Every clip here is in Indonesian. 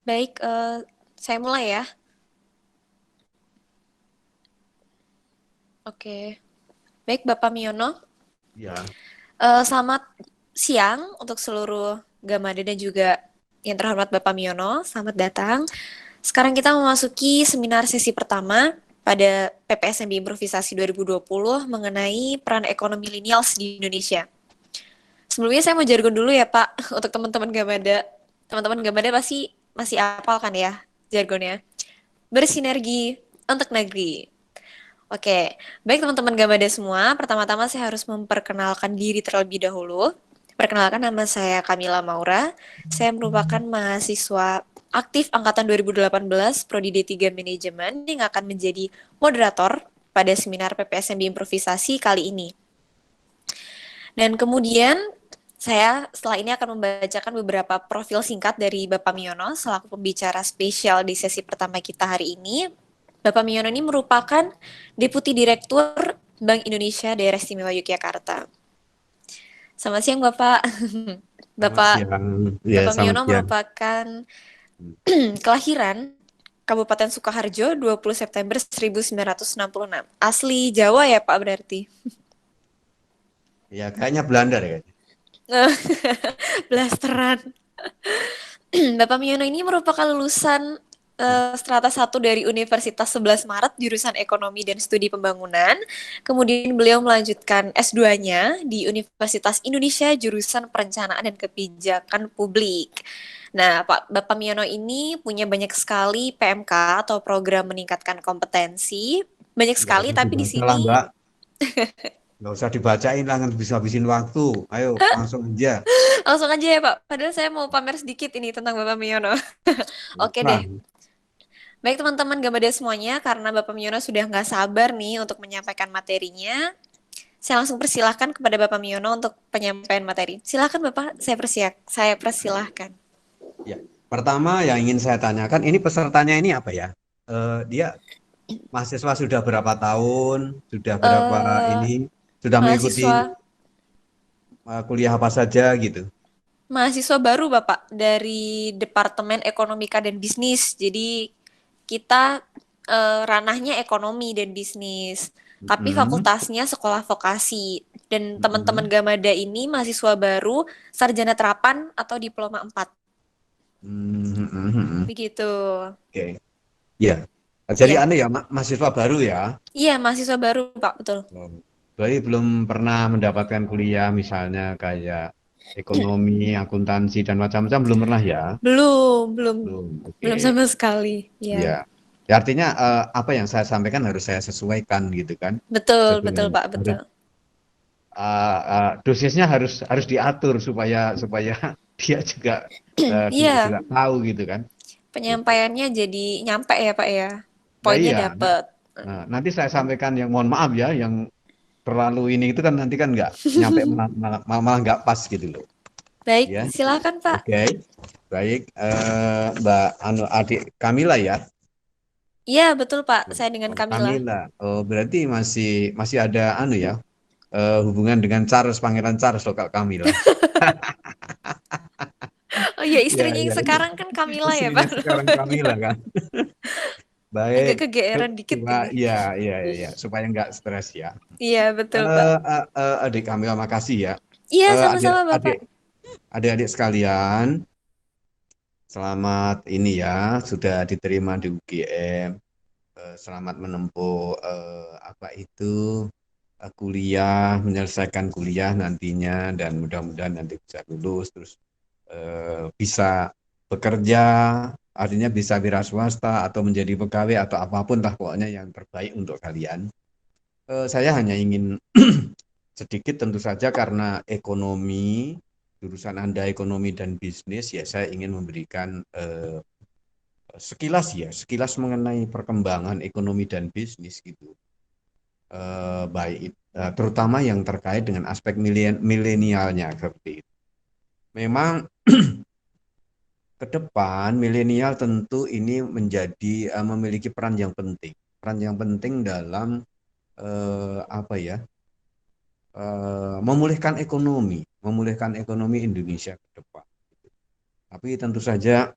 Baik, saya mulai ya. Oke. Baik, Bapak Miono. Ya, Selamat siang untuk seluruh Gamada dan juga yang terhormat Bapak Miono. Selamat datang. Sekarang kita memasuki seminar sesi pertama pada PPSMB Improvisasi 2020 mengenai peran ekonomi millennials di Indonesia. Sebelumnya saya mau jargon dulu ya Pak, untuk teman-teman Gamada. Teman-teman Gamada pasti masih hafal kan ya jargonnya. Bersinergi untuk negeri. Oke, baik teman-teman Gamada semua, pertama-tama saya harus memperkenalkan diri terlebih dahulu. Perkenalkan, nama saya Kamila Maura. Saya merupakan mahasiswa aktif angkatan 2018 Prodi D3 Manajemen yang akan menjadi moderator pada seminar PPSMB Improvisasi kali ini. Dan kemudian saya setelah ini akan membacakan beberapa profil singkat dari Bapak Miono selaku pembicara spesial di sesi pertama kita hari ini. Bapak Miono ini merupakan Deputi Direktur Bank Indonesia Daerah Istimewa Yogyakarta. Selamat siang Bapak. selamat Bapak siang. Ya, Bapak selamat Miono siang. merupakan kelahiran Kabupaten Sukoharjo 20 September 1966. Asli Jawa ya Pak berarti. Ya, kayaknya Belanda deh kayaknya. Blasteran. Bapak Miono ini merupakan lulusan strata 1 dari Universitas 11 Maret jurusan Ekonomi dan Studi Pembangunan. Kemudian beliau melanjutkan S2-nya di Universitas Indonesia jurusan Perencanaan dan Kebijakan Publik. Nah, Bapak Miono ini punya banyak sekali PMK atau program meningkatkan kompetensi. Banyak Nggak sekali, usah tapi di dibaca lah, sini Mbak. Nggak usah dibacain lah, nggak bisa habisin waktu. Ayo, langsung aja. langsung aja ya Pak. Padahal saya mau pamer sedikit ini tentang Bapak Miono. Oke deh. Nah, Baik teman-teman Gamada semuanya, karena Bapak Miono sudah nggak sabar nih untuk menyampaikan materinya, saya langsung persilahkan kepada Bapak Miono untuk penyampaian materi. Silakan Bapak, saya persilahkan. ya. Pertama yang ingin saya tanyakan, ini pesertanya ini apa ya? Dia mahasiswa sudah berapa tahun? Sudah berapa eh ini? Sudah mengikuti mahasiswa kuliah apa saja gitu? mahasiswa baru Bapak dari Departemen Ekonomika dan Bisnis. Jadi kita ranahnya ekonomi dan bisnis. Tapi Mm-mm, fakultasnya sekolah vokasi. Dan teman-teman mm-mm, Gamada ini mahasiswa baru sarjana terapan atau diploma 4. mm-mm, mm-mm. Begitu. Oke. Ya. Jadi Iya. aneh ya, mahasiswa baru ya. Iya, mahasiswa baru, Pak, betul. Oh. Berarti belum pernah mendapatkan kuliah misalnya kayak ekonomi, akuntansi dan macam-macam belum pernah ya? Belum, belum. Belum. Belum Oke. sama sekali. Ya. Ya. Ya, artinya apa yang saya sampaikan harus saya sesuaikan gitu kan. Betul, betul, Sesuai Pak, harus betul. dosisnya harus diatur supaya supaya dia juga Iya, tahu gitu kan. Gitu. penyampaiannya jadi nyampe ya, Pak ya. Nah, Poinnya iya. dapet. Nah, nanti saya sampaikan yang mohon maaf ya, yang terlalu ini itu kan nanti kan nggak nyampe malah nggak pas gitu loh. Baik, Ya, silakan, Pak. oke, baik, Mbak Anu adik Kamila ya. Iya, betul, Pak. Saya dengan Oh, Kamila. Kamila, oh berarti masih masih ada anu ya, hubungan dengan Charles, Pangeran Charles loh Kak Kamila. Oh iya, Ya, istrinya yang ya, sekarang kan Kamila ya, istrinya Pak, sekarang namanya. Kamila kan. Agak Baik, kegeeran dikit cuma ini. iya, iya, iya, iya, supaya nggak stres ya. Iya, betul, Pak. Adik Kamila, makasih ya. Iya, Adik, sama-sama, Bapak. adik, adik-adik sekalian, selamat ini ya, sudah diterima di UGM. Selamat menempuh apa itu kuliah, menyelesaikan kuliah nantinya dan mudah-mudahan nanti bisa lulus terus bisa bekerja, artinya bisa wira swasta atau menjadi pegawai atau apapun lah pokoknya yang terbaik untuk kalian. Saya hanya ingin sedikit tentu saja karena ekonomi, jurusan Anda ekonomi dan bisnis, ya saya ingin memberikan sekilas ya, sekilas mengenai perkembangan ekonomi dan bisnis gitu. Baik, terutama yang terkait dengan aspek milenialnya seperti itu. Memang ke depan milenial tentu ini menjadi memiliki peran yang penting dalam apa ya, memulihkan ekonomi Indonesia ke depan. Tapi tentu saja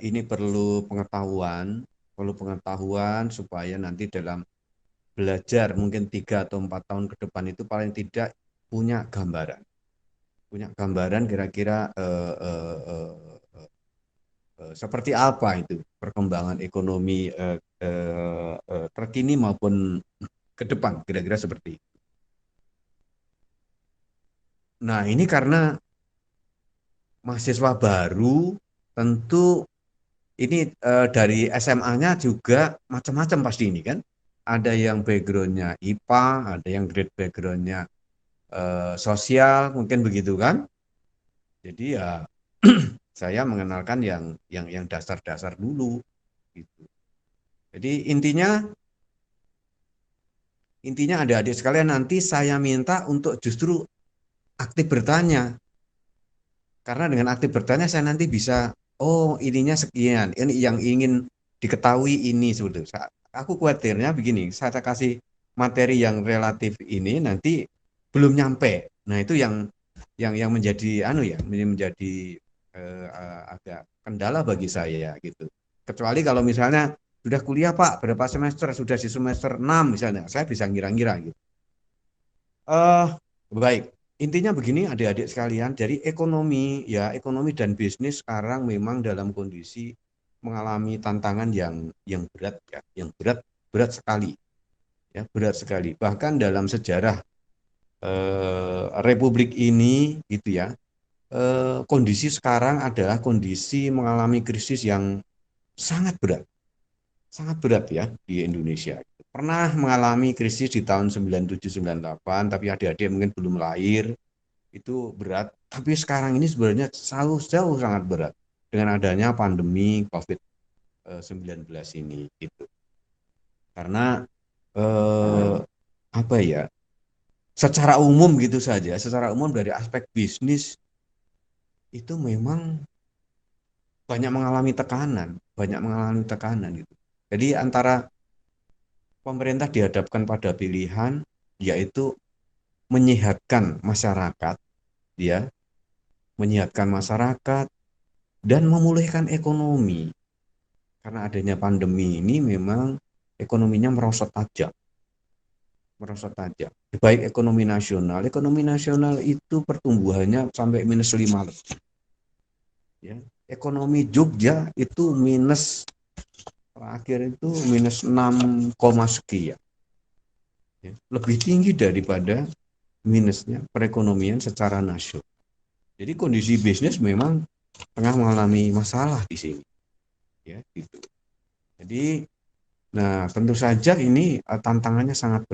ini perlu pengetahuan supaya nanti dalam belajar mungkin 3 atau 4 tahun ke depan itu paling tidak punya gambaran kira-kira seperti apa itu perkembangan ekonomi terkini maupun ke depan kira-kira seperti itu. Nah ini karena mahasiswa baru tentu ini dari SMA-nya juga macam-macam pasti ini kan. Ada yang background-nya IPA, ada yang grade background-nya sosial, mungkin begitu kan. Jadi ya saya mengenalkan yang dasar-dasar dulu gitu. Jadi intinya adik-adik sekalian nanti saya minta untuk justru aktif bertanya. Karena dengan aktif bertanya saya nanti bisa, oh ininya sekian, ini yang ingin diketahui ini sebetulnya. Aku khawatirnya begini, saya kasih materi yang relatif ini nanti belum nyampe. Nah itu yang menjadi menjadi agak kendala bagi saya gitu. Kecuali kalau misalnya sudah kuliah Pak, berapa semester, sudah di semester 6 misalnya, saya bisa ngira-ngira gitu. Eh, baik. Intinya begini adik-adik sekalian, dari ekonomi dan bisnis sekarang memang dalam kondisi mengalami tantangan yang berat ya, yang berat sekali ya, berat sekali. Bahkan dalam sejarah Republik ini gitu ya, kondisi sekarang adalah kondisi mengalami krisis yang sangat berat. Sangat berat ya di Indonesia. Pernah mengalami krisis di tahun 97 98, tapi adik-adik mungkin belum lahir, itu berat. Tapi sekarang ini sebenarnya jauh sangat berat dengan adanya pandemi COVID-19 ini gitu. Karena eh, apa ya? Secara umum gitu saja, secara umum dari aspek bisnis itu memang banyak mengalami tekanan gitu. Jadi antara pemerintah dihadapkan pada pilihan yaitu menyehatkan masyarakat, ya, menyehatkan masyarakat dan memulihkan ekonomi. Karena adanya pandemi ini memang ekonominya merosot tajam. Baik ekonomi nasional itu pertumbuhannya sampai -5. Ya. Ekonomi Jogja itu terakhir itu -6, sekian. Ya. Lebih tinggi daripada minusnya perekonomian secara nasional. Jadi kondisi bisnis memang tengah mengalami masalah di sini, ya gitu. Jadi, nah tentu saja ini tantangannya sangat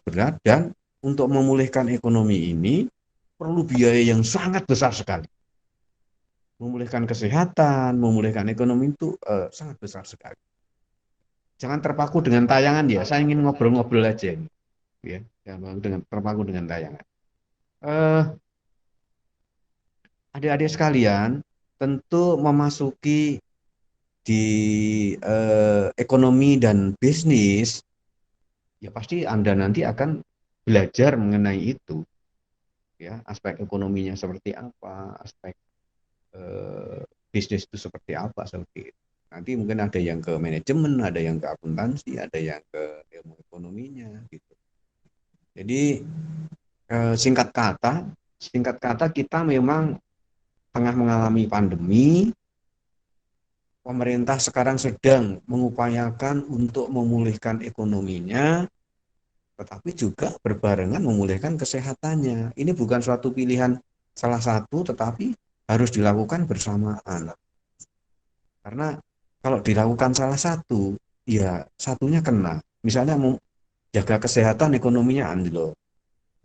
berat dan untuk memulihkan ekonomi ini perlu biaya yang sangat besar sekali. Memulihkan kesehatan, memulihkan ekonomi itu sangat besar sekali. Jangan terpaku dengan tayangan ya. Saya ingin ngobrol-ngobrol aja ini, ya. Jangan terpaku dengan tayangan. Eh, Adik-adik sekalian, tentu memasuki di ekonomi dan bisnis, ya pasti Anda nanti akan belajar mengenai itu, ya aspek ekonominya seperti apa, aspek eh, bisnis itu seperti apa, seperti itu. Nanti mungkin ada yang ke manajemen, ada yang ke akuntansi, ada yang ke ilmu ekonominya, gitu. Jadi singkat kata kita memang tengah mengalami pandemi. Pemerintah sekarang sedang mengupayakan untuk memulihkan ekonominya, tetapi juga berbarengan memulihkan kesehatannya. Ini bukan suatu pilihan salah satu, tetapi harus dilakukan bersamaan. Karena kalau dilakukan salah satu, ya satunya kena. Misalnya mau jaga kesehatan, ekonominya anjlok.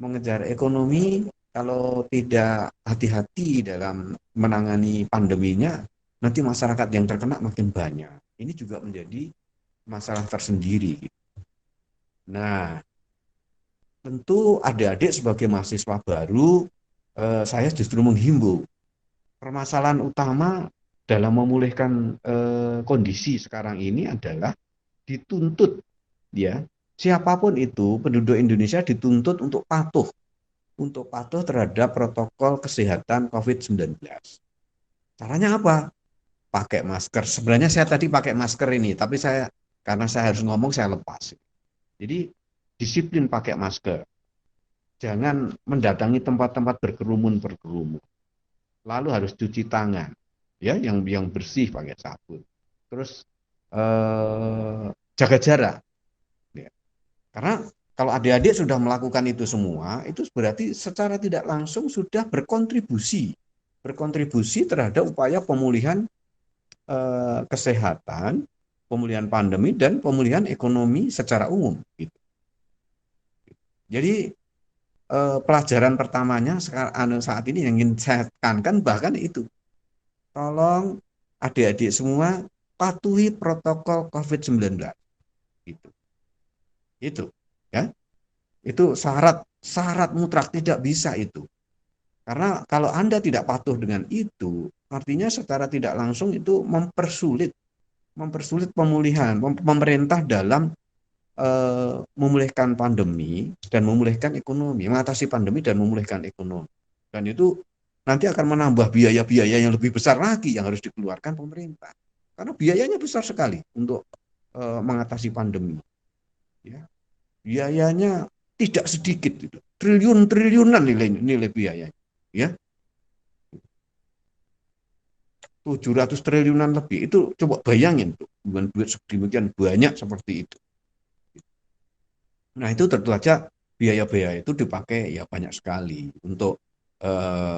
Mengejar ekonomi, kalau tidak hati-hati dalam menangani pandeminya, nanti masyarakat yang terkena makin banyak. Ini juga menjadi masalah tersendiri. Nah, tentu adik-adik sebagai mahasiswa baru, saya justru menghimbau permasalahan utama dalam memulihkan kondisi sekarang ini adalah dituntut, ya, siapapun itu penduduk Indonesia dituntut untuk patuh terhadap protokol kesehatan COVID-19. Caranya apa? pakai masker. Sebenarnya saya tadi pakai masker ini, tapi karena saya harus ngomong saya lepas. Jadi disiplin pakai masker. Jangan mendatangi tempat-tempat berkerumun. Lalu harus cuci tangan, ya, yang bersih pakai sabun. Terus jaga jarak. Ya. Karena kalau adik-adik sudah melakukan itu semua, itu berarti secara tidak langsung sudah berkontribusi terhadap upaya pemulihan kesehatan, pemulihan pandemi dan pemulihan ekonomi secara umum. Gitu. Jadi pelajaran pertamanya saat ini yang ingin saya tekankan bahkan itu, tolong adik-adik semua patuhi protokol COVID-19. Gitu. Itu, ya. Itu syarat mutlak, tidak bisa itu. Karena kalau Anda tidak patuh dengan itu, artinya secara tidak langsung itu mempersulit pemulihan pemerintah dalam memulihkan pandemi dan memulihkan ekonomi, mengatasi pandemi dan memulihkan ekonomi. Dan itu nanti akan menambah biaya-biaya yang lebih besar lagi yang harus dikeluarkan pemerintah. Karena biayanya besar sekali untuk mengatasi pandemi. Ya. Biayanya tidak sedikit, gitu. Triliunan nilai biayanya. Ya. 700 triliunan lebih. Itu coba bayangin tuh, dengan duit sedemikian banyak seperti itu. Nah, itu tentu saja biaya-biaya itu dipakai ya banyak sekali untuk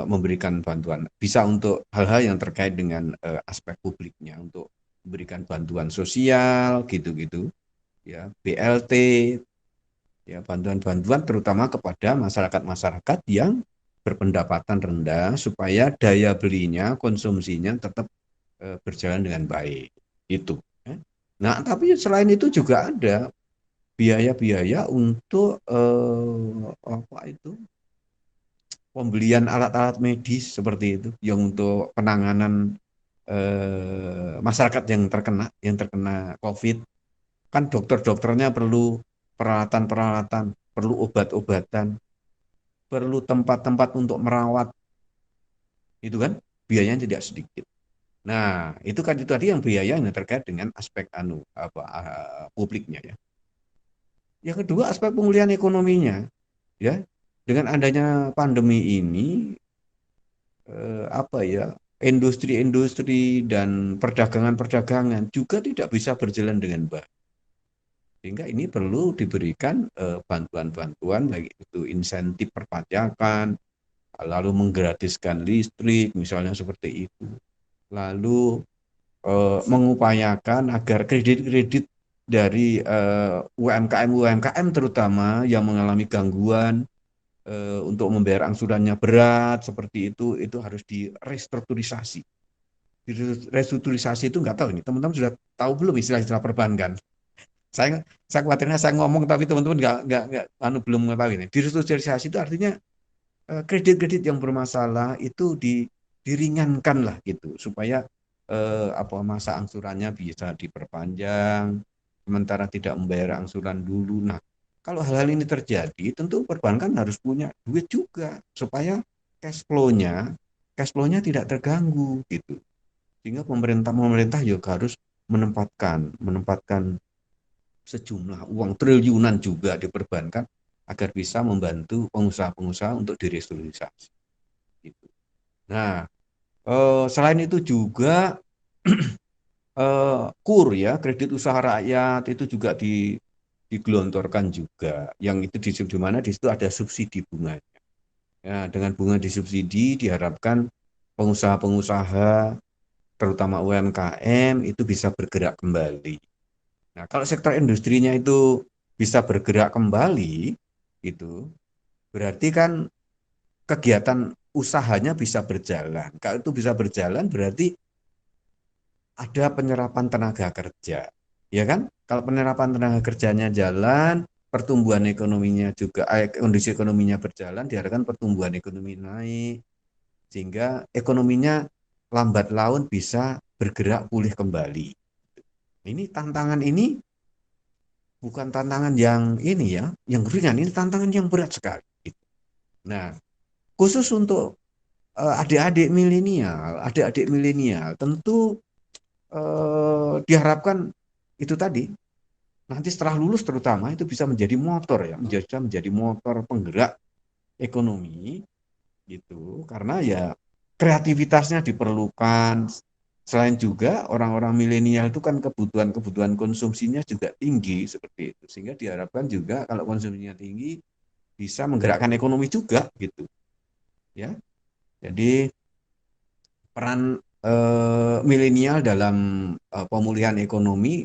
memberikan bantuan. Bisa untuk hal-hal yang terkait dengan aspek publiknya, untuk memberikan bantuan sosial gitu-gitu, ya, BLT, ya, bantuan-bantuan terutama kepada masyarakat-masyarakat yang berpendapatan rendah supaya daya belinya, konsumsinya tetap berjalan dengan baik. Itu. Ya. Nah, tapi selain itu juga ada biaya-biaya untuk apa itu, pembelian alat-alat medis seperti itu yang untuk penanganan masyarakat yang terkena COVID. Kan dokter-dokternya perlu peralatan-peralatan, perlu obat-obatan, perlu tempat-tempat untuk merawat, itu kan biayanya tidak sedikit. Nah, itu kan itu tadi yang biaya yang terkait dengan aspek publiknya, ya. Yang kedua, aspek pemulihan ekonominya, ya. Dengan adanya pandemi ini, apa ya, industri-industri dan perdagangan-perdagangan juga tidak bisa berjalan dengan baik. Sehingga ini perlu diberikan bantuan-bantuan, baik itu insentif perpajakan, lalu menggratiskan listrik, misalnya seperti itu. Lalu mengupayakan agar kredit-kredit dari UMKM terutama yang mengalami gangguan untuk membayar angsurannya berat seperti itu harus direstrukturisasi. Restrukturisasi itu nggak tahu ini teman-teman sudah tahu belum istilah-istilah perbankan. Saya khawatirnya saya ngomong tapi teman-teman belum mengetahui ini. Restrukturisasi itu artinya kredit-kredit yang bermasalah itu diringankan lah gitu supaya masa angsurannya bisa diperpanjang sementara tidak membayar angsuran dulu. Nah, kalau hal-hal ini terjadi, tentu perbankan harus punya duit juga supaya cash flow-nya tidak terganggu gitu. Sehingga pemerintah juga harus menempatkan sejumlah uang triliunan juga di perbankan agar bisa membantu pengusaha-pengusaha untuk direstrukturisasi. Gitu. Nah, selain itu juga KUR, ya, kredit usaha rakyat itu juga digelontorkan juga. Yang itu di mana di situ ada subsidi bunganya. Ya, dengan bunga disubsidi diharapkan pengusaha-pengusaha terutama UMKM itu bisa bergerak kembali. Nah, kalau sektor industrinya itu bisa bergerak kembali, itu berarti kan kegiatan usahanya bisa berjalan. Kalau itu bisa berjalan berarti ada penyerapan tenaga kerja, ya kan? Kalau penyerapan tenaga kerjanya jalan, pertumbuhan ekonominya juga, kondisi ekonominya berjalan, diharapkan pertumbuhan ekonomi naik, sehingga ekonominya lambat laun bisa bergerak pulih kembali. Ini tantangan ini bukan tantangan yang ini ya, yang ringan, ini tantangan yang berat sekali. Nah, khusus untuk adik-adik milenial tentu diharapkan itu tadi nanti setelah lulus terutama itu bisa menjadi motor ya, menjadi motor penggerak ekonomi gitu. Karena ya kreativitasnya diperlukan. Selain juga orang-orang milenial itu kan kebutuhan konsumsinya juga tinggi seperti itu. Sehingga diharapkan juga kalau konsumsinya tinggi bisa menggerakkan ekonomi juga gitu ya. Jadi peran milenial dalam pemulihan ekonomi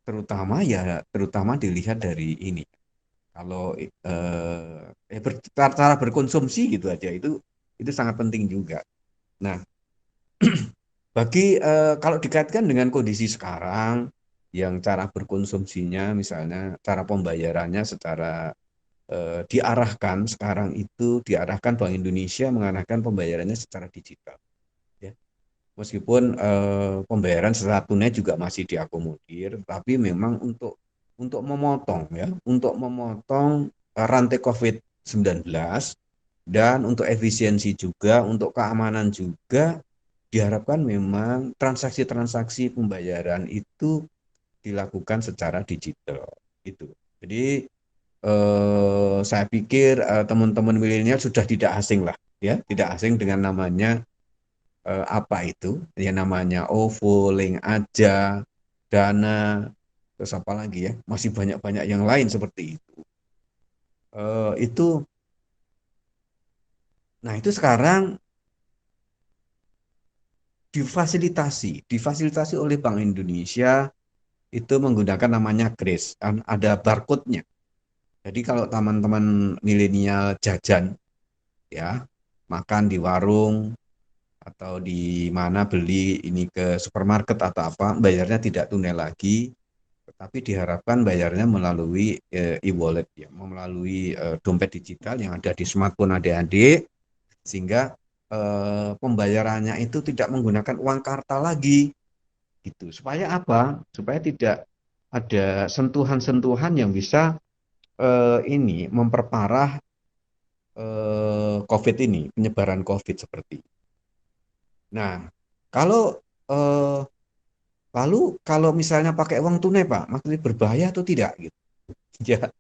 terutama dilihat dari ini. Kalau cara berkonsumsi gitu aja itu sangat penting juga. Nah, kalau dikaitkan dengan kondisi sekarang yang cara berkonsumsinya misalnya cara pembayarannya secara diarahkan sekarang itu diarahkan Bank Indonesia mengarahkan pembayarannya secara digital ya. Meskipun pembayaran secara tunai juga masih diakomodir, tapi memang untuk memotong rantai COVID-19 dan untuk efisiensi juga, untuk keamanan juga diharapkan memang transaksi-transaksi pembayaran itu dilakukan secara digital itu. Jadi saya pikir teman-teman milenial sudah tidak asing lah ya, tidak asing dengan namanya apa itu ya namanya OVO, Link Aja, Dana, terus apa lagi ya, masih banyak-banyak yang lain seperti itu. Itu, nah itu sekarang difasilitasi oleh Bank Indonesia itu menggunakan namanya Grace, ada barcode-nya. Jadi kalau teman-teman milenial jajan ya, makan di warung atau di mana beli ini ke supermarket atau apa, bayarnya tidak tunai lagi, tetapi diharapkan bayarnya melalui e-wallet ya, melalui dompet digital yang ada di smartphone adik-adik, sehingga pembayarannya itu tidak menggunakan uang kartal lagi gitu. Supaya apa? Supaya tidak ada sentuhan-sentuhan yang bisa ini memperparah COVID ini, penyebaran COVID seperti. Nah, kalau eh, lalu kalau misalnya pakai uang tunai, Pak, maksudnya berbahaya atau tidak gitu? Ya,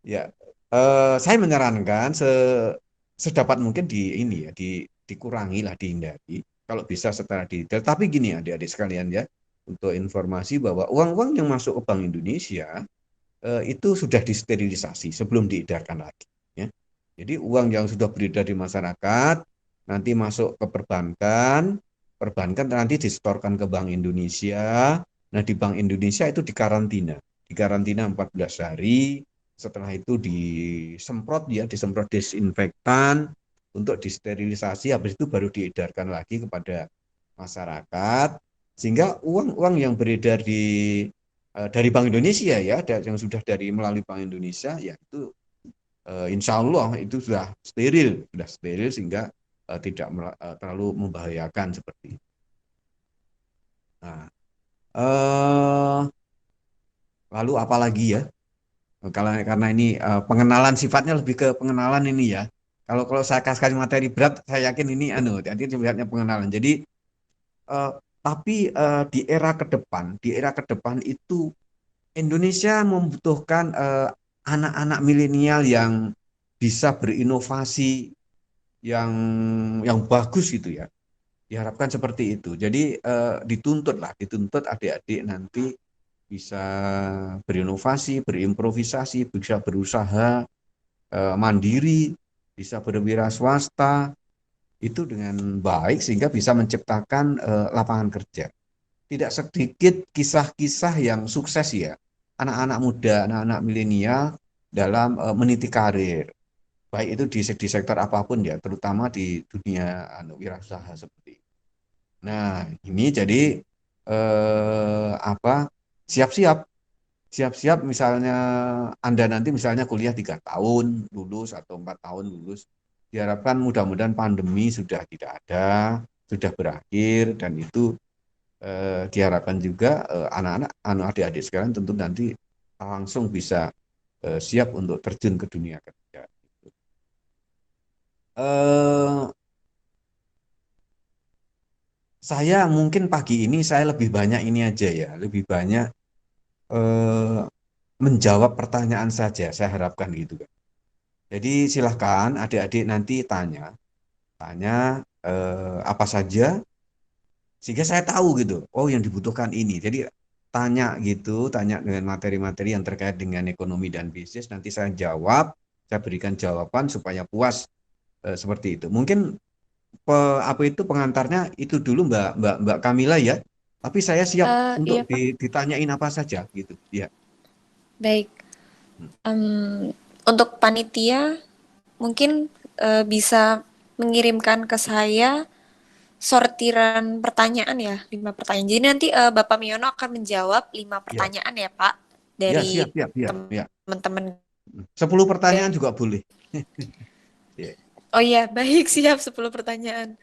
ya. Saya menyarankan sedapat mungkin di ini ya, dikurangi lah, dihindari. Kalau bisa secara detail. Tapi gini adik-adik sekalian ya, untuk informasi bahwa uang-uang yang masuk ke Bank Indonesia itu sudah disterilisasi sebelum diedarkan lagi. Ya. Jadi uang yang sudah beredar di masyarakat nanti masuk ke perbankan, perbankan nanti disetorkan ke Bank Indonesia. Nah di Bank Indonesia itu dikarantina 14 hari. Setelah itu disemprot disinfektan untuk disterilisasi. Habis itu baru diedarkan lagi kepada masyarakat. Sehingga uang-uang yang beredar dari Bank Indonesia ya, yang sudah dari melalui Bank Indonesia ya itu insya Allah itu sudah steril sehingga tidak terlalu membahayakan seperti itu. Nah, eh, lalu apalagi ya? Kalau karena ini pengenalan sifatnya lebih ke pengenalan ini ya. Kalau saya kasih materi berat, saya yakin ini nanti sifatnya pengenalan. Jadi eh, tapi di era ke depan itu Indonesia membutuhkan anak-anak milenial yang bisa berinovasi yang bagus gitu ya. Diharapkan seperti itu. Jadi dituntut adik-adik nanti bisa berinovasi, berimprovisasi, bisa berusaha mandiri, bisa berwira swasta itu dengan baik sehingga bisa menciptakan lapangan kerja. Tidak sedikit kisah-kisah yang sukses ya, anak-anak muda, anak-anak milenial dalam meniti karir, baik itu di sektor apapun ya, terutama di dunia wirausaha seperti itu. Nah, ini jadi apa? Siap-siap, siap-siap misalnya Anda nanti misalnya kuliah 3 tahun lulus atau 4 tahun lulus, diharapkan mudah-mudahan pandemi sudah tidak ada, sudah berakhir dan itu diharapkan juga anak-anak, adik-adik sekarang tentu nanti langsung bisa siap untuk terjun ke dunia kerja. Eh, saya mungkin pagi ini saya lebih banyak ini aja ya, lebih banyak eh, menjawab pertanyaan saja, saya harapkan gitu kan. Jadi silahkan adik-adik nanti tanya apa saja sehingga saya tahu gitu. Oh, yang dibutuhkan ini. Jadi tanya gitu, tanya dengan materi-materi yang terkait dengan ekonomi dan bisnis. Nanti saya jawab, saya berikan jawaban supaya puas seperti itu. Mungkin apa itu pengantarnya itu dulu Mbak Mbak Mbak Kamila ya. Tapi saya siap Iya, untuk Pak. ditanyain apa saja gitu. Ya. Baik. Untuk panitia, mungkin bisa mengirimkan ke saya sortiran pertanyaan ya, 5 pertanyaan. Jadi nanti Bapak Miono akan menjawab 5 pertanyaan ya, Pak, Ya, dari siap, siap, siap. Ya. teman-teman. 10 pertanyaan juga boleh. Ya. Oh iya, baik, siap 10 pertanyaan.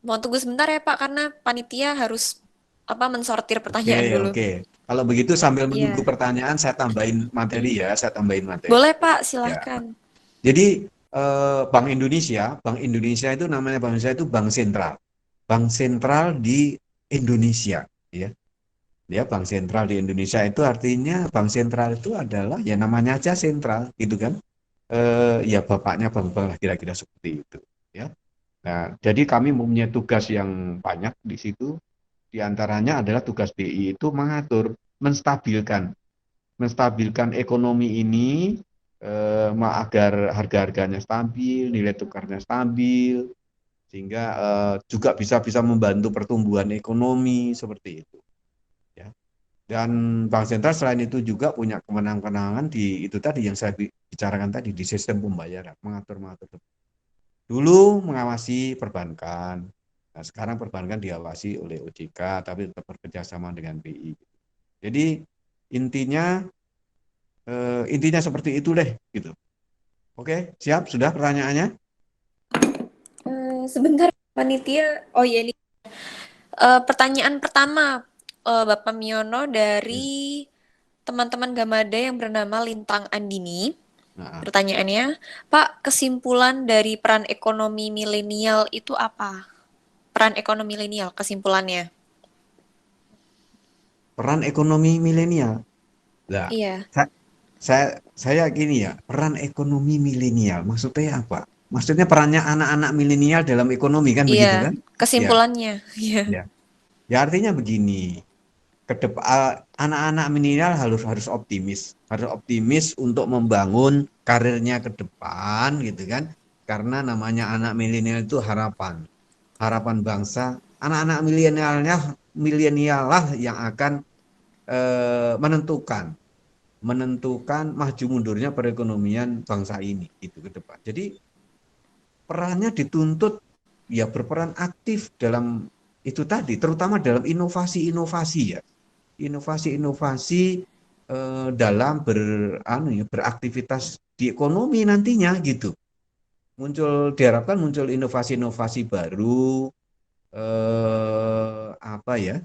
Mau tunggu sebentar ya, Pak, karena panitia harus mensortir Oke, pertanyaan dulu. oke. Kalau begitu sambil menunggu Iya. pertanyaan, saya tambahin materi ya, saya tambahin materi. Boleh, Pak, Ya. silahkan. Jadi Bank Indonesia itu namanya Bank Indonesia itu Bank Sentral. Bank Sentral di Indonesia, ya. Ya, Bank Sentral di Indonesia itu artinya Bank Sentral itu adalah ya namanya aja sentral, gitu kan. Ya bapaknya bank-bank lah kira-kira seperti itu, ya. Nah, jadi kami mempunyai tugas yang banyak di situ. Di antaranya adalah tugas BI itu mengatur, menstabilkan, menstabilkan ekonomi ini agar harga-harganya stabil, nilai tukarnya stabil, sehingga juga bisa membantu pertumbuhan ekonomi seperti itu. Ya. Dan Bank Sentral selain itu juga punya kewenangan-kewenangan di itu tadi yang saya bicarakan tadi di sistem pembayaran, mengatur-mengatur. Dulu mengawasi perbankan, nah, sekarang perbankan diawasi oleh OJK, tapi tetap bekerja sama dengan BI. Jadi intinya intinya seperti itu deh, gitu. Oke, siap? Sudah pertanyaannya? Sebentar, panitia. Oh iya, ini pertanyaan pertama, Bapak Miono Ya. dari teman-teman Gamada yang bernama Lintang Andini. Nah, Pertanyaannya, Pak, kesimpulan dari peran ekonomi milenial itu apa? Peran ekonomi milenial, kesimpulannya. peran ekonomi milenial. Nah, Iya, saya gini ya, peran ekonomi milenial maksudnya apa? Maksudnya perannya anak-anak milenial dalam ekonomi kan iya, begitu kan? Ya, kesimpulannya. Iya. ya. Ya artinya begini, anak-anak milenial harus harus optimis untuk membangun karirnya ke depan gitu kan? Karena namanya anak milenial itu harapan, harapan bangsa. Anak-anak milenial lah yang akan menentukan maju mundurnya perekonomian bangsa ini itu ke depan. Jadi perannya dituntut ya berperan aktif dalam itu tadi, terutama dalam inovasi-inovasi ya, inovasi-inovasi dalam beraktivitas di ekonomi nantinya gitu. Diharapkan muncul inovasi-inovasi baru, apa ya,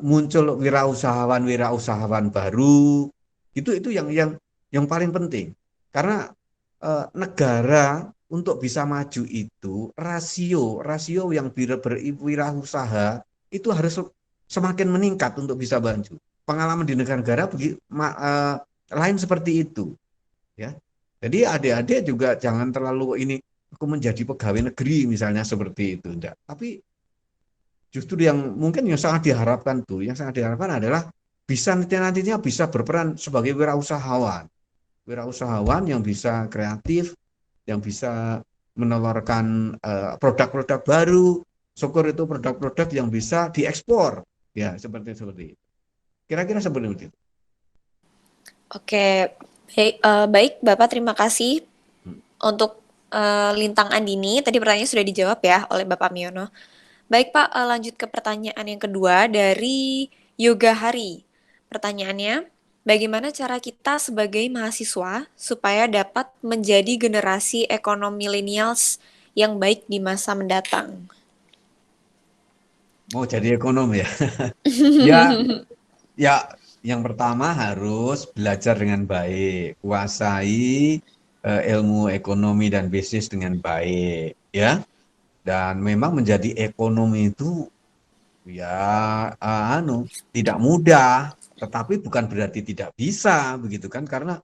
muncul wirausahawan baru, itu yang paling penting karena negara untuk bisa maju itu rasio yang berwirausaha itu harus semakin meningkat untuk bisa maju. Pengalaman di negara-negara lain seperti itu, ya. Jadi adik-adik juga jangan terlalu ini aku menjadi pegawai negeri misalnya seperti itu, enggak. Tapi justru yang sangat diharapkan yang sangat diharapkan adalah bisa nantinya bisa berperan sebagai wirausahawan yang bisa kreatif, yang bisa menawarkan produk-produk baru, syukur itu produk-produk yang bisa diekspor, ya seperti itu. Kira-kira seperti itu. Oke, baik, baik Bapak, terima kasih Hmm. untuk Lintang Andini. Tadi pertanyaannya sudah dijawab ya oleh Bapak Miono. Baik Pak, lanjut ke pertanyaan yang kedua dari Yoga Hari. Pertanyaannya, bagaimana cara kita sebagai mahasiswa supaya dapat menjadi generasi ekonomi millennials yang baik di masa mendatang? Mau jadi ekonom ya? Ya, ya, yang pertama harus belajar dengan baik, kuasai ilmu ekonomi dan bisnis dengan baik, ya. Dan memang menjadi ekonomi itu ya tidak mudah, tetapi bukan berarti tidak bisa begitu kan? Karena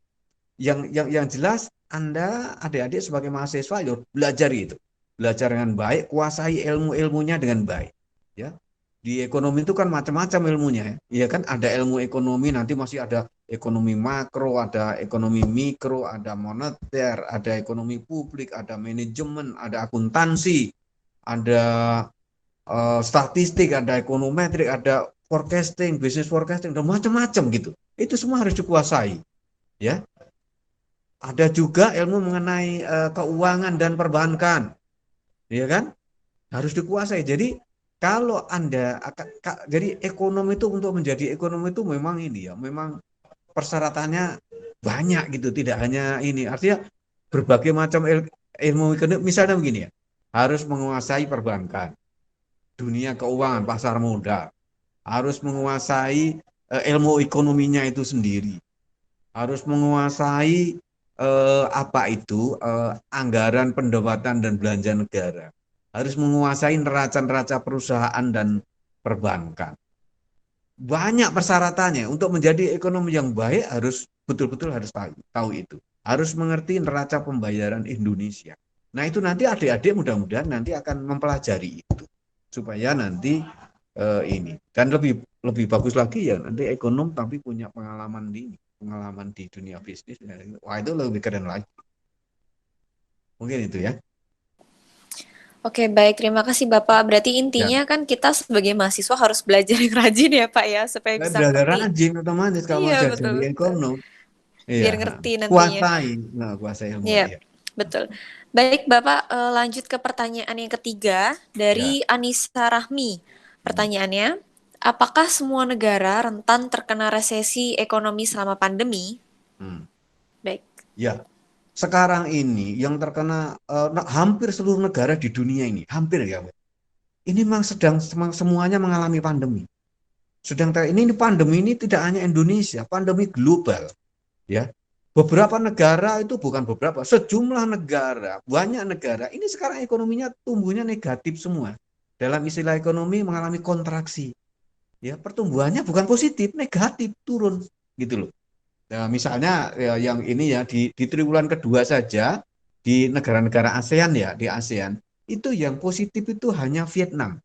yang jelas Anda adik-adik sebagai mahasiswa ya belajar itu, belajar dengan baik, kuasai ilmunya dengan baik, ya. Di ekonomi itu kan macam-macam ilmunya, ya. Iya kan, ada ilmu ekonomi, nanti masih ada ekonomi makro, ada ekonomi mikro, ada moneter, ada ekonomi publik, ada manajemen, ada akuntansi, ada statistik, ada ekonometrik, ada forecasting, business forecasting, dan macam-macam gitu. Itu semua harus dikuasai, ya. Ada juga ilmu mengenai keuangan dan perbankan, ya kan? Harus dikuasai. Jadi kalau Anda jadi ekonomi itu, untuk menjadi ekonomi itu memang ini ya, memang persyaratannya banyak gitu, tidak hanya ini. Artinya berbagai macam ilmu ekonomi, misalnya begini ya, harus menguasai perbankan, dunia keuangan, pasar modal, harus menguasai ilmu ekonominya itu sendiri, harus menguasai apa itu anggaran pendapatan dan belanja negara, harus menguasai neraca-neraca perusahaan dan perbankan. Banyak persyaratannya untuk menjadi ekonomi yang baik, harus betul-betul harus tahu itu. Harus mengerti neraca pembayaran Indonesia. Nah itu nanti adik-adik mudah-mudahan nanti akan mempelajari itu supaya nanti ini, dan lebih lebih bagus lagi ya nanti ekonom tapi punya pengalaman di dunia bisnis. Wah itu lebih keren lagi. Mungkin itu ya. Oke, baik. Terima kasih Bapak. Berarti Ya. intinya kan kita sebagai mahasiswa harus belajar yang rajin ya Pak ya, supaya bisa Belajar ngerti. rajin otomatis kalau mau Iya, jadi betul-betul. ekonom. Iya, Biar ngerti nantinya. kuasai, nah, kuasai ilmu Iya, iya. betul. Baik Bapak, lanjut ke pertanyaan yang ketiga Ya. dari Anissa Rahmi. Hmm. Pertanyaannya, apakah semua negara rentan terkena resesi ekonomi selama pandemi? Hmm. Baik. Ya, sekarang ini yang terkena hampir seluruh negara di dunia ini, hampir ya, ini memang semuanya mengalami pandemi. Ini pandemi ini tidak hanya Indonesia, pandemi global, ya. Beberapa negara itu, bukan beberapa, sejumlah negara, banyak negara, ini sekarang ekonominya tumbuhnya negatif semua. Dalam istilah ekonomi mengalami kontraksi. Ya, pertumbuhannya bukan positif, negatif, turun gitu loh. Nah, misalnya ya, yang ini ya di triwulan kedua saja di negara-negara ASEAN, ya, di ASEAN itu yang positif itu hanya Vietnam.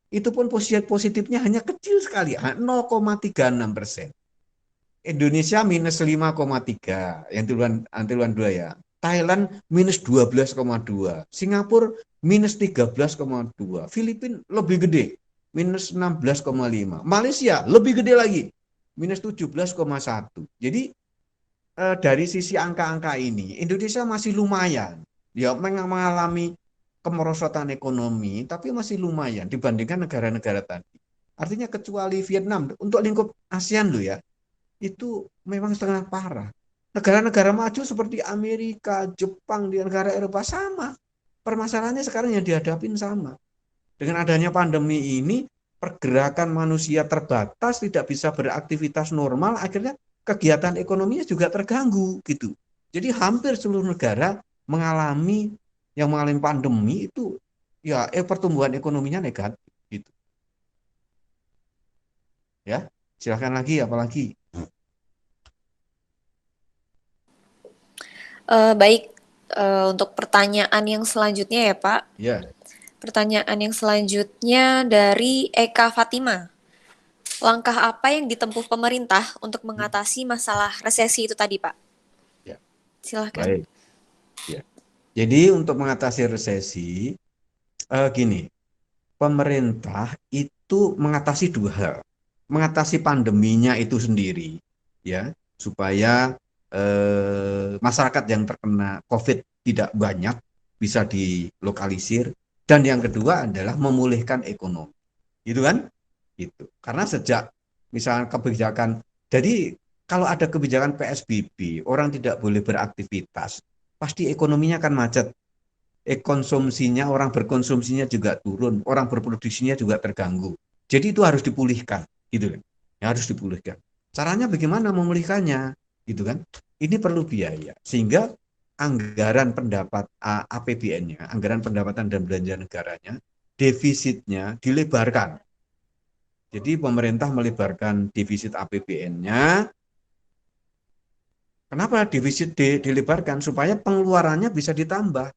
Itu pun positifnya hanya kecil sekali, 0,36%. Indonesia minus 5,3 yang triwulan 2 ya. Thailand minus 12,2, Singapura minus 13,2, Filipina lebih gede minus 16,5, Malaysia lebih gede lagi minus 17,1. Jadi dari sisi angka-angka ini Indonesia masih lumayan, ya, mengalami kemerosotan ekonomi, tapi masih lumayan dibandingkan negara-negara tadi. Artinya kecuali Vietnam, untuk lingkup ASEAN loh ya, itu memang setengah parah. Negara-negara maju seperti Amerika, Jepang, di negara Eropa sama. Permasalahannya sekarang yang dihadapin sama. Dengan adanya pandemi ini, pergerakan manusia terbatas, tidak bisa beraktivitas normal, akhirnya kegiatan ekonominya juga terganggu gitu. Jadi hampir seluruh negara mengalami pandemi itu, ya pertumbuhan ekonominya negatif gitu. Ya, silakan lagi apalagi. Baik, untuk pertanyaan yang selanjutnya ya Pak. Ya. Pertanyaan yang selanjutnya dari Eka Fatima. Langkah apa yang ditempuh pemerintah untuk mengatasi masalah resesi itu tadi, Pak? Ya, Silahkan. baik. Ya. Jadi untuk mengatasi resesi, gini, pemerintah itu mengatasi dua hal. Mengatasi pandeminya itu sendiri, ya, supaya masyarakat yang terkena COVID tidak banyak, bisa dilokalisir. Dan yang kedua adalah memulihkan ekonomi. Gitu kan? Gitu. Karena sejak misalnya kebijakan, jadi kalau ada kebijakan PSBB, orang tidak boleh beraktivitas, pasti ekonominya akan macet. Konsumsinya, orang berkonsumsinya juga turun, orang berproduksinya juga terganggu. Jadi itu harus dipulihkan, gitu kan? Ya, harus dipulihkan. Caranya bagaimana memulihkannya, gitu kan? Ini perlu biaya, sehingga anggaran APBN-nya, anggaran pendapatan dan belanja negaranya, defisitnya dilebarkan. Jadi pemerintah melebarkan defisit APBN-nya. Kenapa defisit dilebarkan? Supaya pengeluarannya bisa ditambah.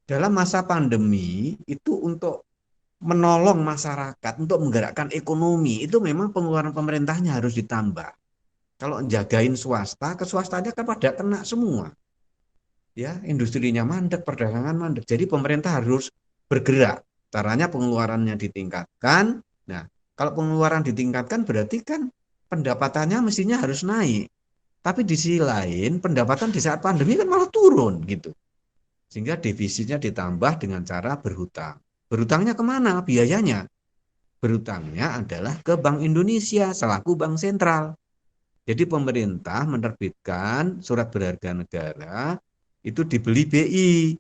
Dalam masa pandemi itu untuk menolong masyarakat, untuk menggerakkan ekonomi, itu memang pengeluaran pemerintahnya harus ditambah. Kalau jagain swasta, ke swastanya kan pada kena semua. Ya, industrinya mandek, perdagangan mandek. Jadi pemerintah harus bergerak. Caranya pengeluarannya ditingkatkan. Nah, kalau pengeluaran ditingkatkan berarti kan pendapatannya mestinya harus naik. Tapi di sisi lain, pendapatan di saat pandemi kan malah turun gitu. Sehingga defisitnya ditambah dengan cara berhutang. Berhutangnya kemana biayanya? Berhutangnya adalah ke Bank Indonesia selaku bank sentral. Jadi pemerintah menerbitkan surat berharga negara itu dibeli BI.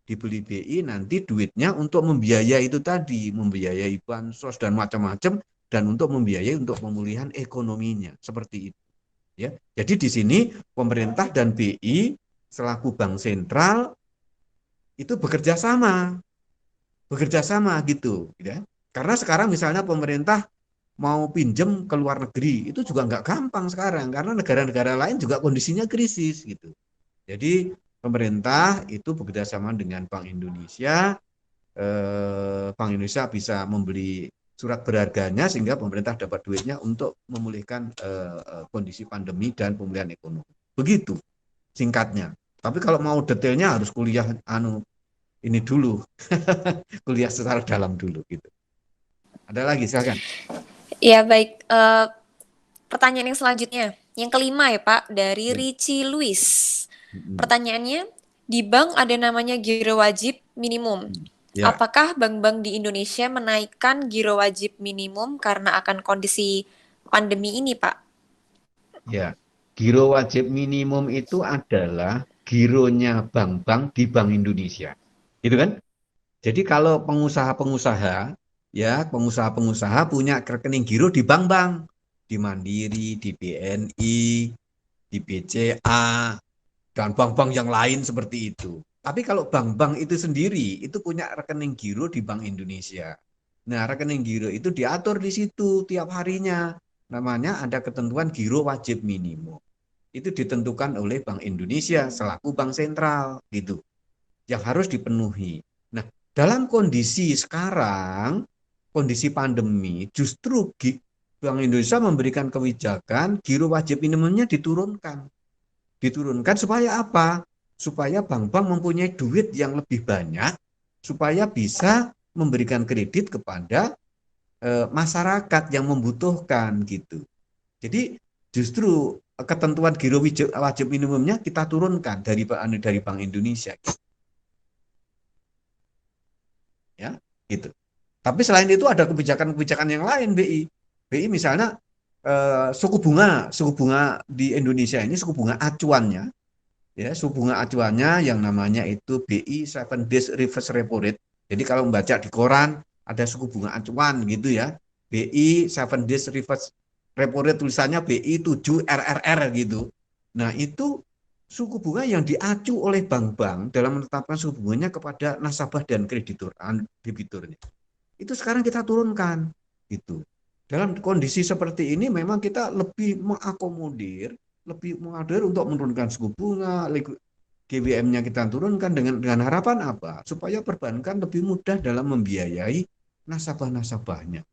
Dibeli BI nanti duitnya untuk membiayai itu tadi, membiayai bansos dan macam-macam dan untuk membiayai untuk pemulihan ekonominya seperti itu. Ya. Jadi di sini pemerintah dan BI selaku bank sentral itu bekerja sama gitu, ya. Karena sekarang misalnya pemerintah mau pinjem ke luar negeri itu juga nggak gampang sekarang karena negara-negara lain juga kondisinya krisis gitu. Jadi pemerintah itu bekerja sama dengan Bank Indonesia, Bank Indonesia bisa membeli surat berharganya sehingga pemerintah dapat duitnya untuk memulihkan kondisi pandemi dan pemulihan ekonomi. Begitu singkatnya. Tapi kalau mau detailnya harus kuliah ini dulu, kuliah secara dalam dulu gitu. Ada lagi silakan. Ya, baik. Pertanyaan yang selanjutnya. Yang kelima ya, Pak, dari Ya. Richie Louis. Pertanyaannya, di bank ada namanya giro wajib minimum. Ya. Apakah bank-bank di Indonesia menaikkan giro wajib minimum karena akan kondisi pandemi ini, Pak? Ya, giro wajib minimum itu adalah gironya bank-bank di Bank Indonesia. Gitu kan? Jadi kalau pengusaha-pengusaha, ya pengusaha-pengusaha punya rekening giro di bank-bank, di Mandiri, di BNI, di BCA, dan bank-bank yang lain seperti itu. Tapi kalau bank-bank itu sendiri, itu punya rekening giro di Bank Indonesia. Nah, rekening giro itu diatur di situ tiap harinya. Namanya ada ketentuan giro wajib minimum. Itu ditentukan oleh Bank Indonesia selaku bank sentral gitu yang harus dipenuhi. Nah, dalam kondisi sekarang, kondisi pandemi, justru Bank Indonesia memberikan kebijakan giro wajib minimumnya diturunkan. Diturunkan supaya apa? Supaya bank-bank mempunyai duit yang lebih banyak, supaya bisa memberikan kredit kepada masyarakat yang membutuhkan gitu. Jadi justru ketentuan giro wajib minimumnya kita turunkan dari Bank Indonesia ya gitu. Tapi selain itu ada kebijakan-kebijakan yang lain BI. BI misalnya suku bunga di Indonesia ini suku bunga acuannya ya suku bunga acuannya yang namanya itu BI 7 days reverse repo rate. Jadi kalau membaca di koran ada suku bunga acuan gitu ya. BI 7 days reverse repo rate tulisannya BI 7 RRR gitu. Nah, itu suku bunga yang diacu oleh bank-bank dalam menetapkan suku bunganya kepada nasabah dan debiturnya. Itu sekarang kita turunkan gitu. Dalam kondisi seperti ini memang kita lebih mengakomodir untuk menurunkan suku bunga, GBM-nya kita turunkan dengan harapan apa? Supaya perbankan lebih mudah dalam membiayai nasabah-nasabahnya.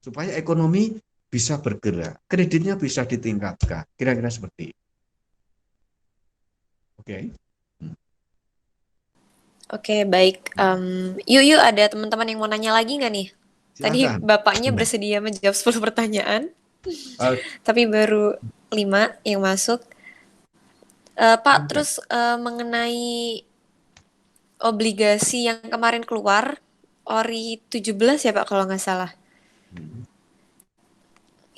Supaya ekonomi bisa bergerak, kreditnya bisa ditingkatkan. Kira-kira seperti itu. Oke. Hmm. Oke, baik. Yuk, ada teman-teman yang mau nanya lagi nggak nih? Tadi Silakan. bapaknya bersedia menjawab 10 pertanyaan, Uh, tapi baru 5 yang masuk. Pak, terus mengenai obligasi yang kemarin keluar, Ori 17 ya Pak kalau nggak salah.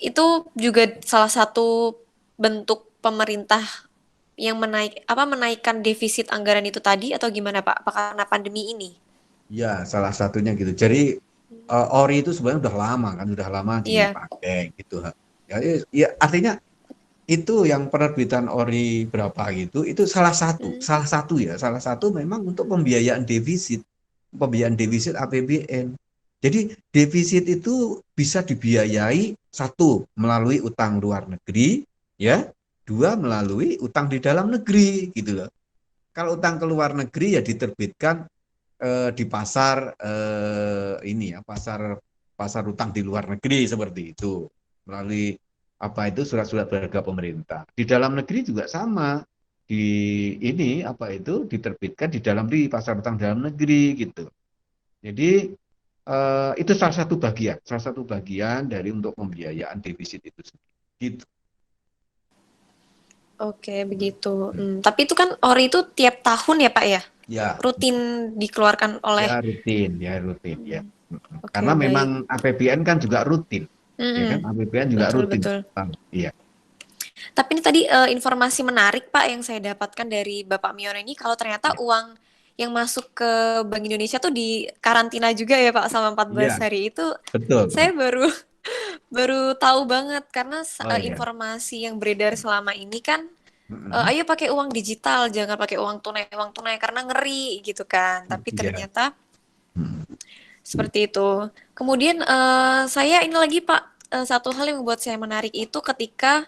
Itu juga salah satu bentuk pemerintah yang menaikkan defisit anggaran itu tadi atau gimana Pak? Apa karena pandemi ini? Ya, salah satunya gitu. Jadi ORI itu sebenarnya udah lama kan, udah lama Iya. dipakai gitu. Ya, ya artinya itu yang penerbitan ori berapa gitu, itu Hmm. salah satu memang untuk pembiayaan defisit APBN. Jadi defisit itu bisa dibiayai satu melalui utang luar negeri, ya, dua melalui utang di dalam negeri, gitu loh. Kalau utang ke luar negeri ya diterbitkan di pasar ini ya, pasar pasar utang di luar negeri seperti itu melalui apa itu surat-surat berharga pemerintah. Di dalam negeri juga sama. Di ini apa itu diterbitkan di pasar utang dalam negeri gitu. Jadi itu salah satu bagian dari untuk pembiayaan defisit itu sendiri. Gitu. Oke, begitu. Tapi itu kan ori itu tiap tahun ya, Pak ya? Ya, Rutin dikeluarkan oleh. ya rutin ya. Karena Oke, memang baik. APBN kan juga rutin, ya kan? Mm-mm. APBN juga Betul, rutin. betul. Iya, Tapi ini tadi informasi menarik Pak yang saya dapatkan dari Bapak Miono ini kalau ternyata iya, uang yang masuk ke Bank Indonesia tuh di karantina juga ya Pak sama 14 iya, hari itu betul. saya baru baru tahu banget karena Oh iya. informasi yang beredar selama ini kan Mm-mm. ayo pakai uang digital jangan pakai uang tunai karena ngeri gitu kan. Tapi Iya. ternyata Mm. seperti itu. Kemudian saya ini lagi Pak satu hal yang membuat saya menarik itu ketika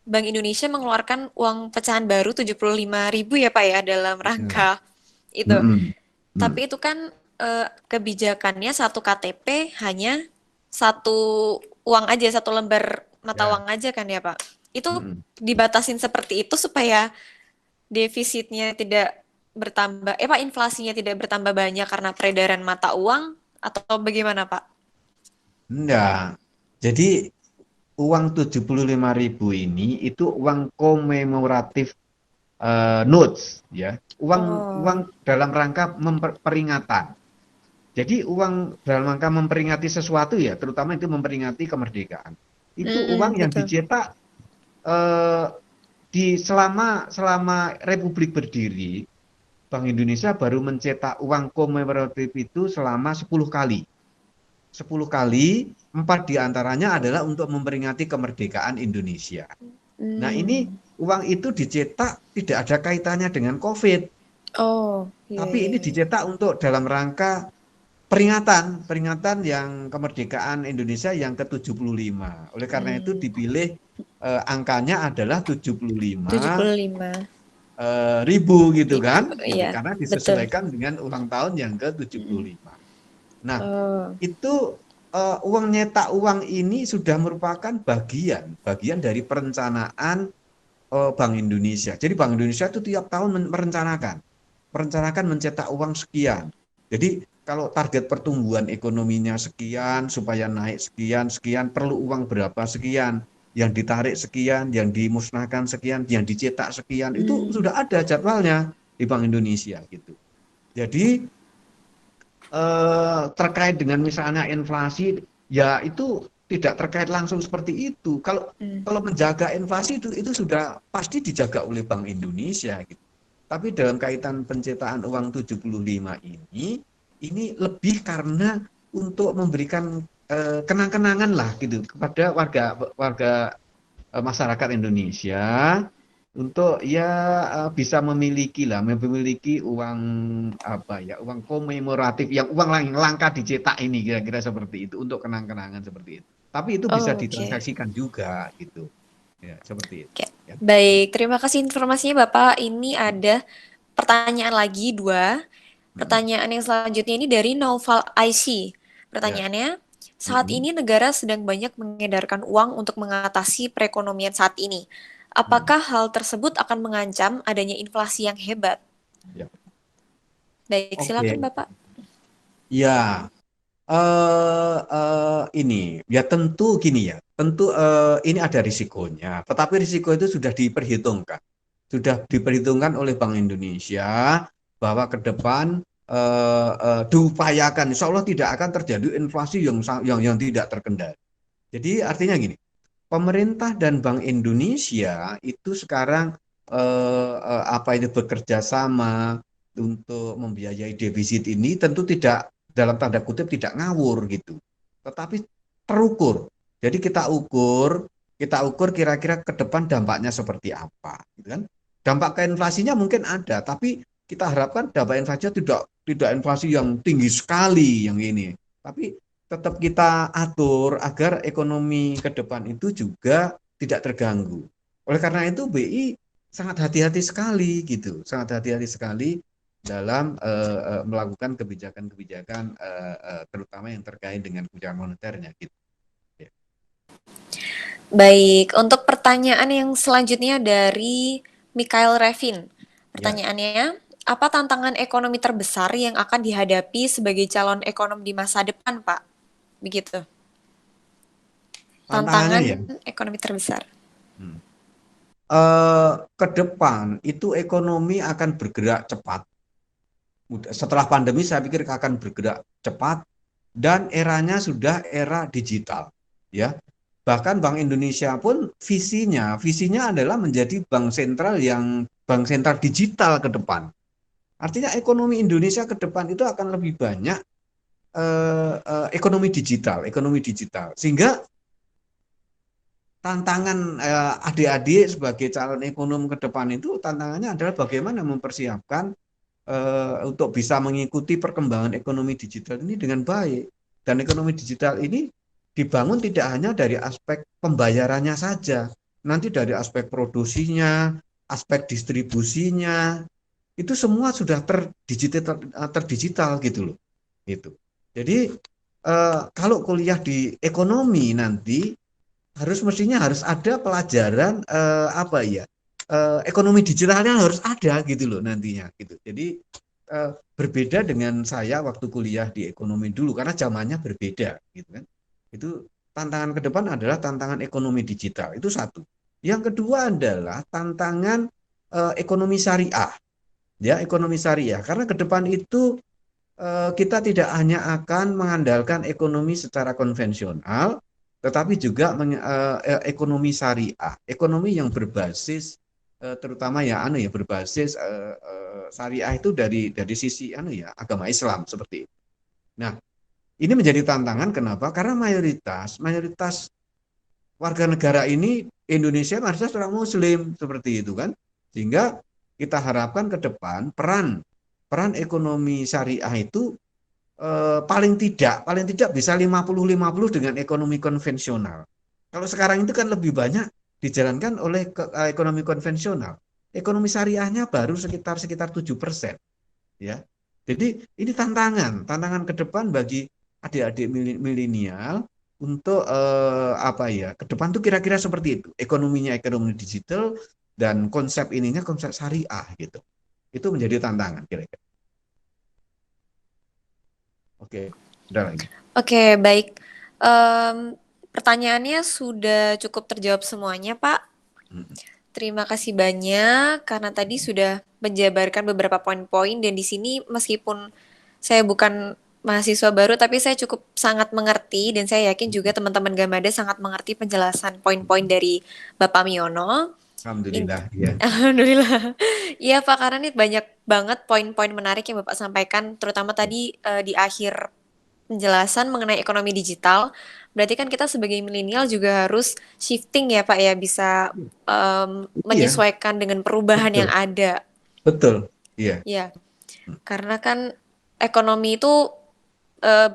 Bank Indonesia mengeluarkan uang pecahan baru 75.000 ya Pak ya dalam Iya. rangka itu. Mm-mm. Mm. Tapi itu kan kebijakannya satu KTP hanya satu uang aja, satu lembar mata Ya. uang aja kan ya Pak. Itu Mm-mm. dibatasin seperti itu supaya defisitnya tidak bertambah, Pak inflasinya tidak bertambah banyak karena peredaran mata uang atau bagaimana Pak? Enggak. Jadi uang 75.000 ini itu uang komemoratif notes ya. Uang Oh, dalam rangka peringatan. Jadi uang dalam rangka memperingati sesuatu ya, terutama itu memperingati kemerdekaan. Itu uang yang betul. dicetak eh, di selama selama Republik berdiri, Bank Indonesia baru mencetak uang komemoratif itu selama 10 kali. 10 kali, 4 diantaranya adalah untuk memperingati kemerdekaan Indonesia. Nah ini Hmm. uang itu dicetak tidak ada kaitannya dengan COVID, Oh, iya, tapi iya, ini iya. dicetak untuk dalam rangka peringatan yang kemerdekaan Indonesia yang ke-75. Oleh karena itu Hmm. dipilih angkanya adalah 75 75 ribu gitu ribu, kan, gitu. iya, Karena betul. disesuaikan dengan ulang tahun yang Mm. ke-75. Nah, Oh, itu uang nyetak uang ini sudah merupakan bagian dari perencanaan Bank Indonesia. Jadi Bank Indonesia itu tiap tahun merencanakan mencetak uang sekian. Jadi kalau target pertumbuhan ekonominya sekian, supaya naik sekian, sekian, perlu uang berapa sekian, yang ditarik sekian, yang dimusnahkan sekian, yang dicetak sekian, itu hmm. sudah ada jadwalnya di Bank Indonesia gitu. Jadi terkait dengan misalnya inflasi, ya itu tidak terkait langsung seperti itu. Kalau Hmm. kalau menjaga inflasi itu sudah pasti dijaga oleh Bank Indonesia gitu. Tapi dalam kaitan pencetakan uang 75 ini lebih karena untuk memberikan kenang-kenangan lah gitu kepada warga warga masyarakat Indonesia untuk ya bisa memiliki uang apa ya, uang komemoratif yang uang langka dicetak ini kira-kira seperti itu untuk kenang-kenangan seperti itu. Tapi itu bisa Oh, oke. ditransaksikan juga gitu. Ya, seperti itu Oke. ya. Baik, terima kasih informasinya Bapak. Ini ada pertanyaan lagi dua. Mm-mm. Pertanyaan yang selanjutnya ini dari Noval IC. Ya. Pertanyaannya, saat Mm-mm. ini negara sedang banyak mengedarkan uang untuk mengatasi perekonomian saat ini. Mm-mm. Apakah hal tersebut akan mengancam adanya inflasi yang hebat? Ya. Baik, silakan Oke. Bapak. Ya, ini ya tentu gini ya, tentu ini ada risikonya, tetapi risiko itu sudah diperhitungkan oleh Bank Indonesia bahwa ke depan diupayakan, Insya Allah tidak akan terjadi inflasi yang tidak terkendali. Jadi artinya gini, pemerintah dan Bank Indonesia itu sekarang apa itu bekerja sama untuk membiayai defisit ini tentu tidak dalam tanda kutip tidak ngawur gitu, tetapi terukur. Jadi kita ukur, kita ukur kira-kira ke depan dampaknya seperti apa, gitu kan? Dampak ke inflasinya mungkin ada, tapi kita harapkan dampak inflasinya tidak inflasi yang tinggi sekali yang ini, tapi tetap kita atur agar ekonomi ke depan itu juga tidak terganggu. Oleh karena itu BI sangat hati-hati sekali gitu, sangat hati-hati sekali dalam melakukan kebijakan-kebijakan terutama yang terkait dengan kebijakan moneternya gitu. Ya. Baik, untuk pertanyaan yang selanjutnya dari Mikhail Revin. Ya. Pertanyaannya, apa tantangan ekonomi terbesar yang akan dihadapi sebagai calon ekonom di masa depan, Pak? Begitu. Tantangannya Tantangan ya, ekonomi terbesar. hmm. Ke depan itu ekonomi akan bergerak cepat. Setelah pandemi saya pikir akan bergerak cepat dan eranya sudah era digital. Ya, bahkan Bank Indonesia pun visinya adalah menjadi bank sentral digital ke depan. Artinya ekonomi Indonesia ke depan itu akan lebih banyak ekonomi digital. Sehingga tantangan adik-adik sebagai calon ekonom ke depan itu tantangannya adalah bagaimana mempersiapkan untuk bisa mengikuti perkembangan ekonomi digital ini dengan baik. Dan ekonomi digital ini dibangun tidak hanya dari aspek pembayarannya saja, nanti dari aspek produksinya, aspek distribusinya, itu semua sudah terdigital gitu loh. Gitu. Jadi kalau kuliah di ekonomi nanti mestinya harus ada pelajaran apa ya, ekonomi digitalnya harus ada gitu loh nantinya gitu. Jadi berbeda dengan saya waktu kuliah di ekonomi dulu karena zamannya berbeda gitu kan. Itu tantangan ke depan adalah tantangan ekonomi digital, itu satu. Yang kedua adalah tantangan ekonomi syariah. Ya, ekonomi syariah karena ke depan itu kita tidak hanya akan mengandalkan ekonomi secara konvensional, tetapi juga ekonomi syariah, ekonomi yang berbasis terutama berbasis syariah itu dari sisi agama Islam seperti itu. Nah, ini menjadi tantangan kenapa? Karena mayoritas warga negara ini Indonesia mayoritas orang Muslim seperti itu kan, sehingga kita harapkan ke depan peran ekonomi syariah itu paling tidak bisa 50-50 dengan ekonomi konvensional. Kalau sekarang itu kan lebih banyak dijalankan oleh ekonomi konvensional. Ekonomi syariahnya baru sekitar 7%, ya. Jadi ini tantangan ke depan bagi adik-adik milenial untuk ke depan tuh kira-kira seperti itu. Ekonominya ekonomi digital dan konsep syariah gitu. Itu menjadi tantangan kira-kira. Oke, udah lagi. Oke, baik. Pertanyaannya sudah cukup terjawab semuanya, Pak. Terima kasih banyak karena tadi sudah menjabarkan beberapa poin-poin dan di sini meskipun saya bukan mahasiswa baru tapi saya cukup sangat mengerti dan saya yakin juga teman-teman Gamada sangat mengerti penjelasan poin-poin dari Bapak Miono. Alhamdulillah, ya. Alhamdulillah. Iya Pak, karena ini banyak banget poin-poin menarik yang Bapak sampaikan, terutama tadi di akhir penjelasan mengenai ekonomi digital. Berarti kan kita sebagai milenial juga harus shifting ya Pak ya, bisa Iya, menyesuaikan dengan perubahan yang betul, ada. betul, iya, Ya, karena kan ekonomi itu eh,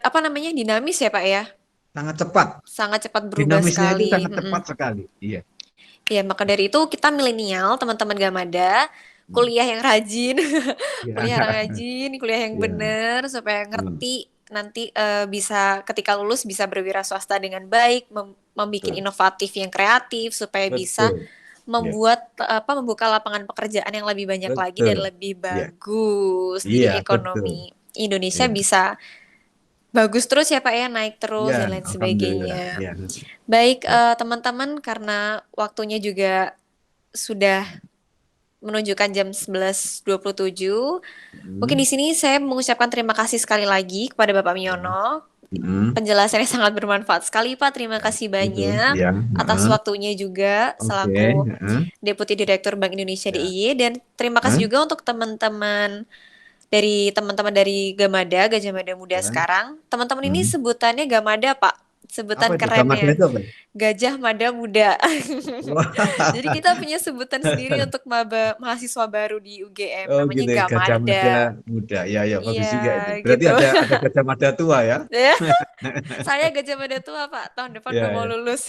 apa namanya dinamis ya Pak ya, sangat cepat. sangat cepat berubah Dinamisnya itu sekali. sangat cepat sekali. Iya. Ya, maka dari itu kita milenial, teman-teman Gamada, kuliah yang rajin, Iya, kuliah yang iya. benar supaya ngerti nanti bisa ketika lulus bisa berwira swasta dengan baik, membuat Betul, inovatif yang kreatif supaya bisa betul, iya, membuka lapangan pekerjaan yang lebih banyak lagi dan betul, lebih iya, bagus. iya, Jadi betul, ekonomi Indonesia iya, bisa bagus terus ya Pak ya, naik terus iya, dan lain alhamdulillah, sebagainya. iya, Baik, iya. teman-teman, karena waktunya juga sudah menunjukkan jam 11.27. Mungkin di Hmm, sini saya mengucapkan terima kasih sekali lagi kepada Bapak Miono. hmm, Penjelasannya sangat bermanfaat sekali, Pak. Terima kasih itu, banyak ya, atas waktunya juga oke, selaku Deputi Direktur Bank Indonesia ya, DIY dan terima kasih juga untuk teman-teman dari Gamada, Gajah Mada Muda ya, sekarang. Teman-teman ini hmm. sebutannya Gamada, Pak. sebutan Apa itu? Gamada kerennya. itu apa? Gajah Mada Muda. Jadi Wah. kita punya sebutan sendiri untuk maba mahasiswa baru di UGM, Oh namanya gitu ya, Gajah Mada Gamada. muda. Ya ya Iya, bagus juga itu. Berarti gitu. ada Gajah Mada tua ya? Ya, saya Gajah Mada tua, Pak. Tahun depan Ya udah mau ya. lulus.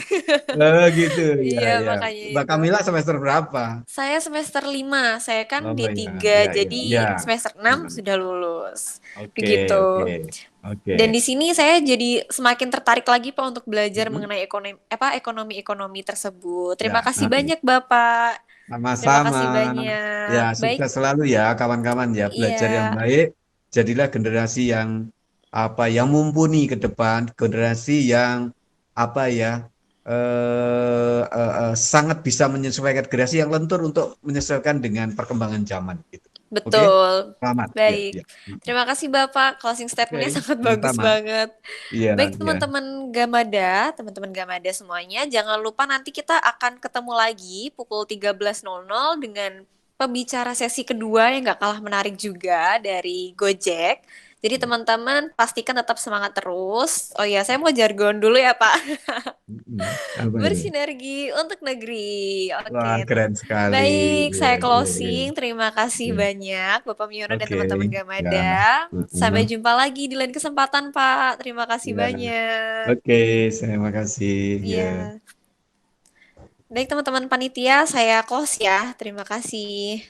Oh gitu. Ya Iya, ya. makanya Mbak itu. Kamila semester berapa? Saya semester 5, saya kan Oh ya D3, ya ya jadi ya. semester 6 Hmm. sudah lulus. Oke Begitu. oke oke. Dan di sini saya jadi semakin tertarik lagi Pak untuk belajar Mm-mm. mengenai ekonomi tersebut. Terima Ya. kasih banyak Bapak. Terima Sama-sama. kasih Ya, banyak. Baik, sukses selalu ya kawan-kawan ya. Belajar yang iya, baik. Jadilah generasi yang yang mumpuni ke depan, generasi yang apa ya sangat bisa menyesuaikan, generasi yang lentur untuk menyesuaikan dengan perkembangan zaman gitu. Oke? betul. Selamat. Ya, Baik. ya. Terima kasih Bapak. Closing Oke, statementnya sangat bagus sama-sama. banget. Iya, Baik ya. teman-teman Gamada semuanya, jangan lupa nanti kita akan ketemu lagi pukul 13.00 dengan pembicara sesi kedua yang gak kalah menarik juga dari Gojek. Jadi teman-teman pastikan tetap semangat terus. Oh ya, saya mau jargon dulu ya Pak. Apa itu? Bersinergi untuk negeri. Wah, Oke. keren sekali. Baik, Iya, saya iya, iya. closing. Terima kasih Iya. banyak Bapak Miono dan Oke, teman-teman ya. Gamada. Sampai Mm-mm. jumpa lagi di lain kesempatan, Pak. Terima kasih Ya. banyak. Oke, terima kasih. Ya. Iya. Baik, teman-teman panitia, saya close ya. Terima kasih.